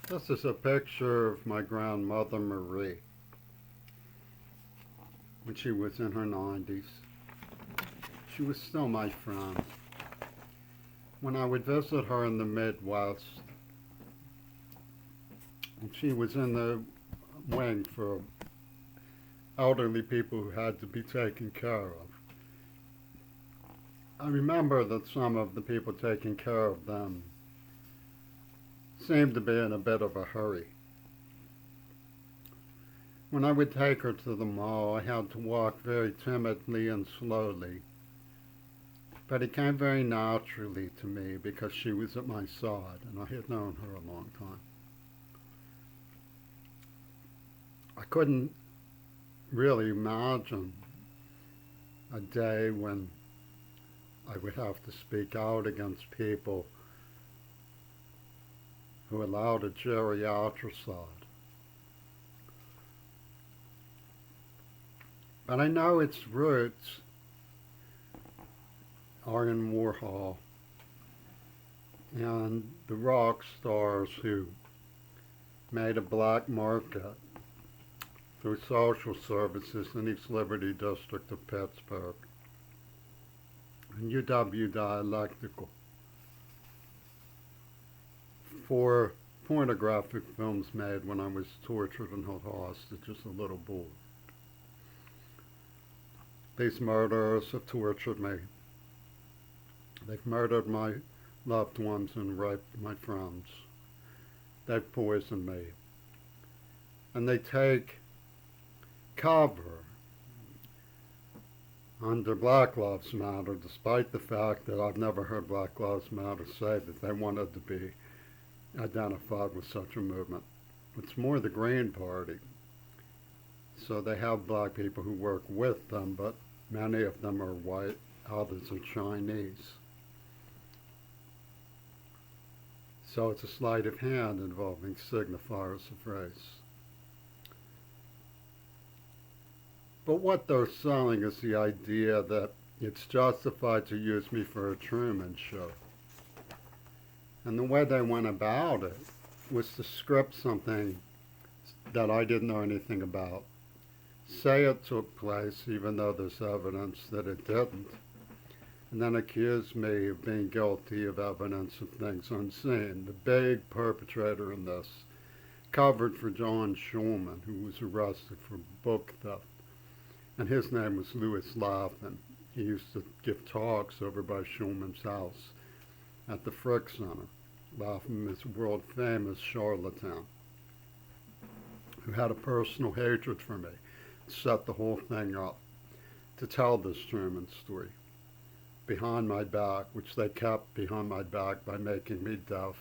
This is a picture of my grandmother Marie when she was in her 90s. She was still my friend. When I would visit her in the Midwest, she was in the wing for elderly people who had to be taken care of. I remember that some of the people taking care of them seemed to be in a bit of a hurry. When I would take her to the mall, I had to walk very timidly and slowly. But it came very naturally to me because she was at my side and I had known her a long time. I couldn't really imagine a day when I would have to speak out against people who allowed a geriatricide. But I know its roots are in Warhol and the rock stars who made a black market through social services in East Liberty District of Pittsburgh and UW Dialectical for pornographic films made when I was tortured and held hostage as a little boy. These murderers have tortured me. They've murdered my loved ones and raped my friends. They've poisoned me. And they take cover under Black Lives Matter, despite the fact that I've never heard Black Lives Matter say that they wanted to be identified with such a movement. It's more the Green Party. So they have black people who work with them, but many of them are white, others are Chinese. So it's a sleight of hand involving signifiers of race. But what they're selling is the idea that it's justified to use me for a Truman Show. And the way they went about it was to script something that I didn't know anything about. Say it took place even though there's evidence that it didn't. And then accuse me of being guilty of evidence of things unseen. The big perpetrator in this covered for John Schulman, who was arrested for book theft. And his name was Louis Laffin. He used to give talks over by Schulman's house at the Frick Center. Laffin is a world famous charlatan who had a personal hatred for me, set the whole thing up to tell this Truman story behind my back, which they kept behind my back by making me deaf,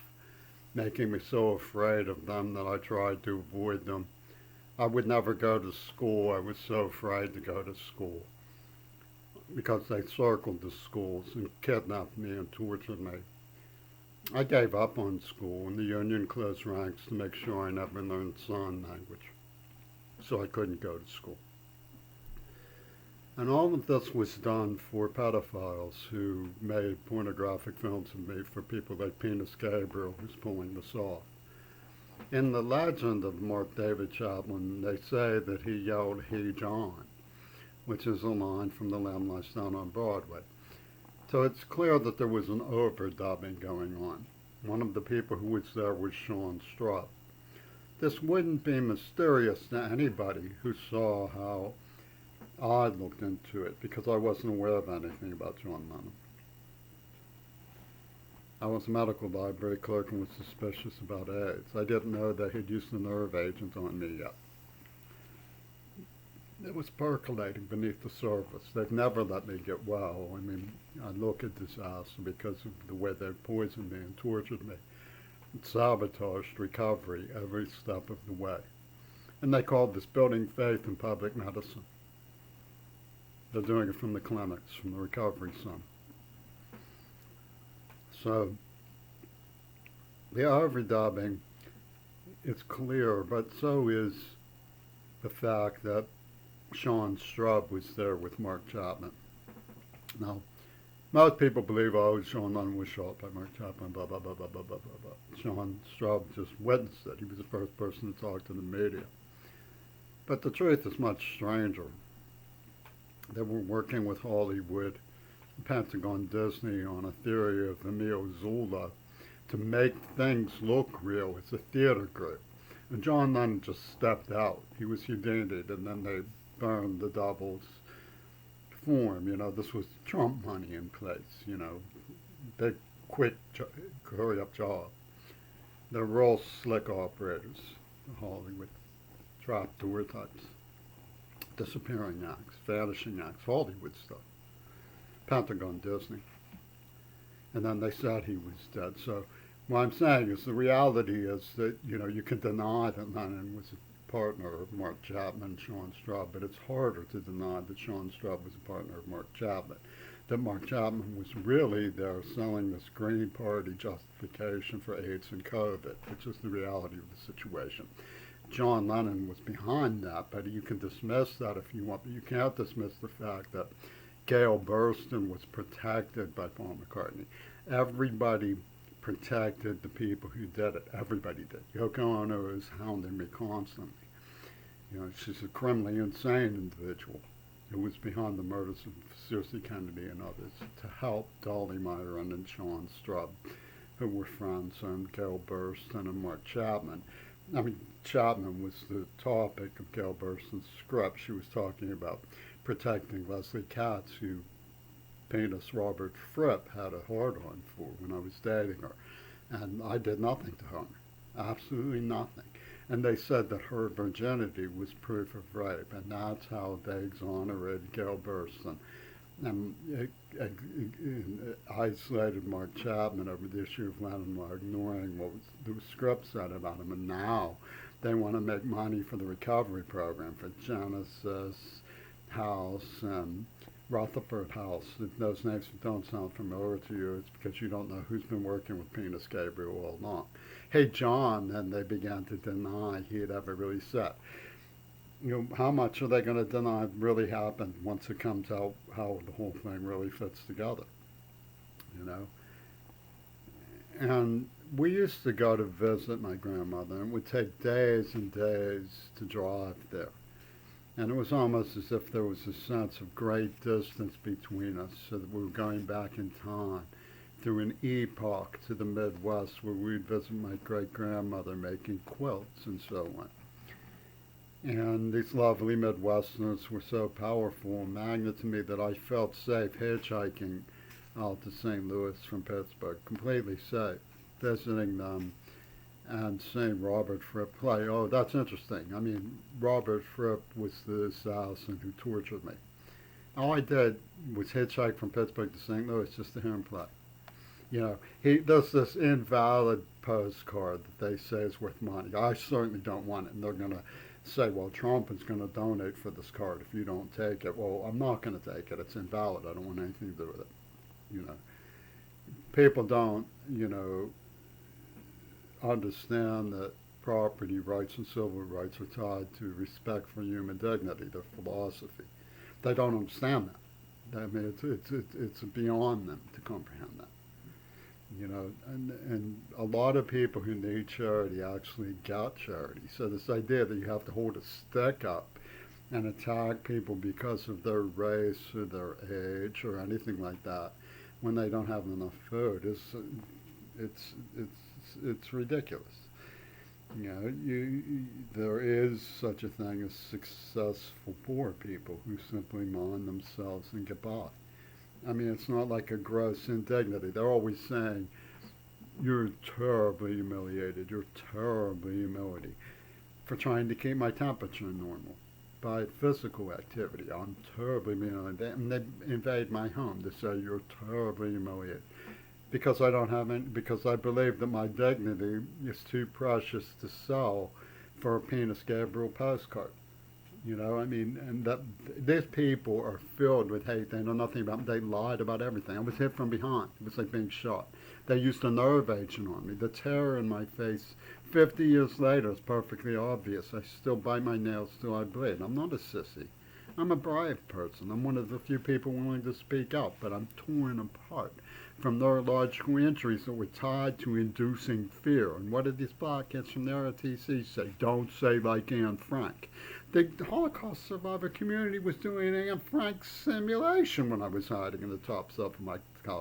making me so afraid of them that I tried to avoid them. I would never go to school. I was so afraid to go to school because they circled the schools and kidnapped me and tortured me. I gave up on school and the union closed ranks to make sure I never learned sign language, so I couldn't go to school. And all of this was done for pedophiles who made pornographic films of me for people like Penis Gabriel, who's pulling this off. In the legend of Mark David Chapman, they say that he yelled, "Hey John," which is a line from The Lamb Lies Down on Broadway. So it's clear that there was an overdubbing going on. One of the people who was there was Sean Strutt. This wouldn't be mysterious to anybody who saw how I looked into it, because I wasn't aware of anything about John Lennon. I was a medical library clerk and was suspicious about AIDS. I didn't know they had used a nerve agent on me yet. It was percolating beneath the surface. They've never let me get well. I mean, I look at disaster because of the way they poisoned me and tortured me. It sabotaged recovery every step of the way. And they called this building faith in public medicine. They're doing it from the clinics, from the recovery center. So the overdubbing is clear, but so is the fact that Sean Strutt was there with Mark Chapman. Now, Most people believe, oh, Sean Lennon was shot by Mark Chapman, blah, blah, blah, blah, blah, blah, blah, blah. Sean Straub just witnessed it. He was the first person to talk to the media. But the truth is much stranger. They were working with Hollywood, Pentagon, Disney on a theory of Emile Zola to make things look real. It's a theater group. And John Lennon just stepped out. He was Houdini'd, and then they burned the devil's form. You know, this was Trump money in place. You know, big, quick, hurry-up job. They're real slick operators, Hollywood. Trapdoor types. Disappearing acts, vanishing acts, Hollywood stuff. Pentagon, Disney. And then they said he was dead. So what I'm saying is the reality is that, you know, you can deny that Lennon was a partner of Mark Chapman and Sean Straub, but it's harder to deny that Sean Straub was a partner of Mark Chapman. That Mark Chapman was really there selling this Green Party justification for AIDS and COVID, which is the reality of the situation. John Lennon was behind that, but you can dismiss that if you want, but you can't dismiss the fact that Gail Burston was protected by Paul McCartney. Everybody protected the people who did it. Everybody did. Yoko Ono is hounding me constantly. You know, she's a criminally insane individual who was behind the murders of Circe Kennedy and others to help Dolly Myron and Sean Straub, who were friends, and Gail Burston and Mark Chapman. I mean, Chapman was the topic of Gail Burston's script. She was talking about protecting Leslie Katz, who penis Robert Fripp had a hard-on for when I was dating her. And I did nothing to harm her. Absolutely nothing. And they said that her virginity was proof of rape, and that's how they exonerated Gail Burston. And isolated Mark Chapman over the issue of Lennon while ignoring what the script said about him. And now they want to make money for the recovery program for Genesis House and Rutherford House. If those names don't sound familiar to you, it's because you don't know who's been working with Penis Gabriel all along. Hey, John, and they began to deny he had ever really said. You know, how much are they going to deny really happened once it comes out how the whole thing really fits together? You know? And we used to go to visit my grandmother, and it would take days and days to drive there. And it was almost as if there was a sense of great distance between us, so that we were going back in time through an epoch to the Midwest where we'd visit my great-grandmother making quilts and so on. And these lovely Midwesterners were so powerful and magnet to me that I felt safe hitchhiking out to St. Louis from Pittsburgh, completely safe, visiting them and seeing Robert Fripp play. Oh, that's interesting. I mean, Robert Fripp was the assassin who tortured me. All I did was hitchhike from Pittsburgh to St. Louis just to hear him play. You know, there's this invalid postcard that they say is worth money. I certainly don't want it, and they're going to say, well, Trump is going to donate for this card if you don't take it. Well, I'm not going to take it. It's invalid. I don't want anything to do with it. You know, people don't, you know, understand that property rights and civil rights are tied to respect for human dignity, their philosophy. They don't understand that. I mean, it's beyond them to comprehend that. You know, and a lot of people who need charity actually get charity. So this idea that you have to hold a stick up and attack people because of their race or their age or anything like that when they don't have enough food is it's ridiculous. You know, there is such a thing as successful poor people who simply mind themselves and get by. I mean, it's not like a gross indignity. They're always saying, you're terribly humiliated, you're terribly humiliated for trying to keep my temperature normal by physical activity. I'm terribly humiliated. And they invade my home to say, you're terribly humiliated. Because I don't have any, because I believe that my dignity is too precious to sell for a Penis Gabriel postcard. You know, I mean, and that these people are filled with hate. They know nothing about. They lied about everything. I was hit from behind. It was like being shot. They used a nerve agent on me. The terror in my face, 50 years later, is perfectly obvious. I still bite my nails till I bleed. I'm not a sissy. I'm a brave person. I'm one of the few people willing to speak out, but I'm torn apart from neurological injuries that were tied to inducing fear. And what did these black kids from the ROTC say? Don't say like Anne Frank. The Holocaust survivor community was doing Anne Frank's simulation when I was hiding in the top shelf of my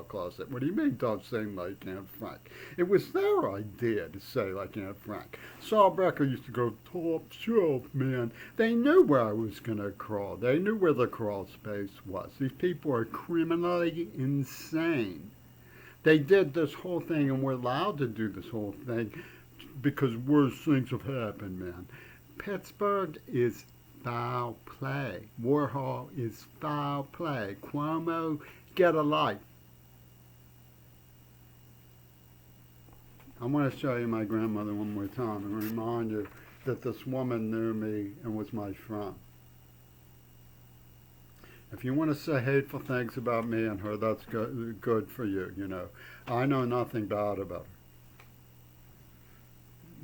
closet. What do you mean, don't say like Anne Frank? It was their idea to say like Anne Frank. Saul Becker used to go, top shelf, man. They knew where I was going to crawl. They knew where the crawl space was. These people are criminally insane. They did this whole thing, and we're allowed to do this whole thing because worse things have happened, man. Pittsburgh is foul play. Warhol is foul play. Cuomo, get a life. I want to show you my grandmother one more time and remind you that this woman knew me and was my friend. If you want to say hateful things about me and her, that's good for you, you know. I know nothing bad about her.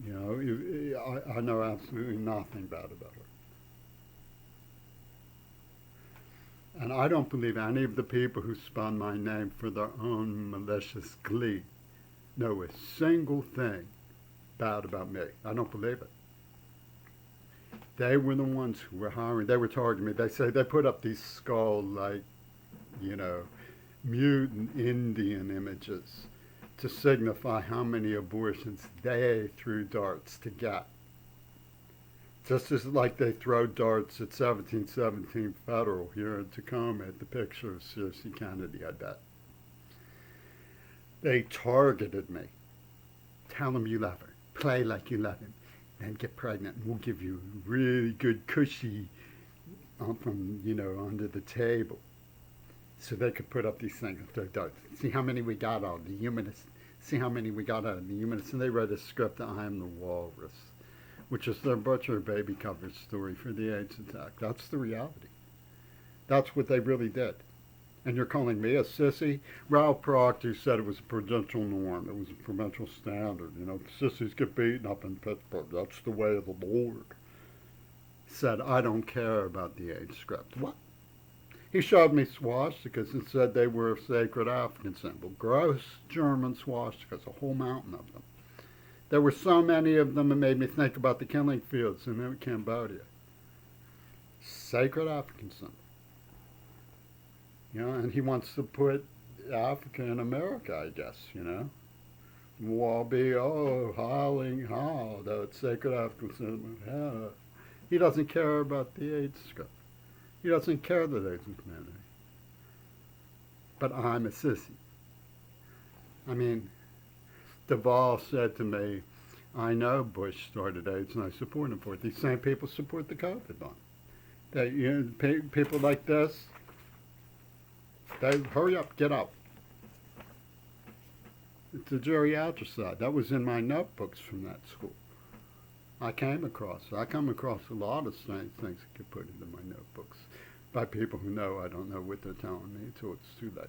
You know, I know absolutely nothing bad about her. And I don't believe any of the people who spun my name for their own malicious glee know a single thing bad about me. I don't believe it. They were the ones who were hiring. They were targeting me. They say they put up these skull, like, you know, mutant Indian images to signify how many abortions they threw darts to get. Just as like they throw darts at 1717 Federal here in Tacoma at the picture of Circe Kennedy, I bet. They targeted me. Tell them you love her. Play like you love him. And get pregnant, and we'll give you a really good cushy from, you know, under the table. So they could put up these things and throw darts. See how many we got out of the humanists. See how many we got out of the humanists. And they wrote a script, I Am the Walrus, which is their butcher baby cover story for the AIDS attack. That's the reality. That's what they really did. And you're calling me a sissy? Ralph Proctor said it was a prudential norm. It was a provincial standard. You know, sissies get beaten up in Pittsburgh. That's the way of the Lord. Said, I don't care about the AIDS script. What? He showed me swastikas and said they were a sacred African symbol. Gross German swastikas, a whole mountain of them. There were so many of them it made me think about the killing fields in Cambodia. Sacred African symbol. You know, and he wants to put Africa in America, I guess, you know. We'll all be, howling, that's sacred African symbol. He doesn't care about the AIDS script. He doesn't care that AIDS is humanity. But I'm a sissy. I mean, Duvall said to me, I know Bush started AIDS and I support him for it. These same people support the COVID one. They, you know, people like this, they hurry up, get out. It's a geriatricide. That was in my notebooks from that school. I come across a lot of strange things that get put into my notebooks by people who know I don't know what they're telling me until it's too late.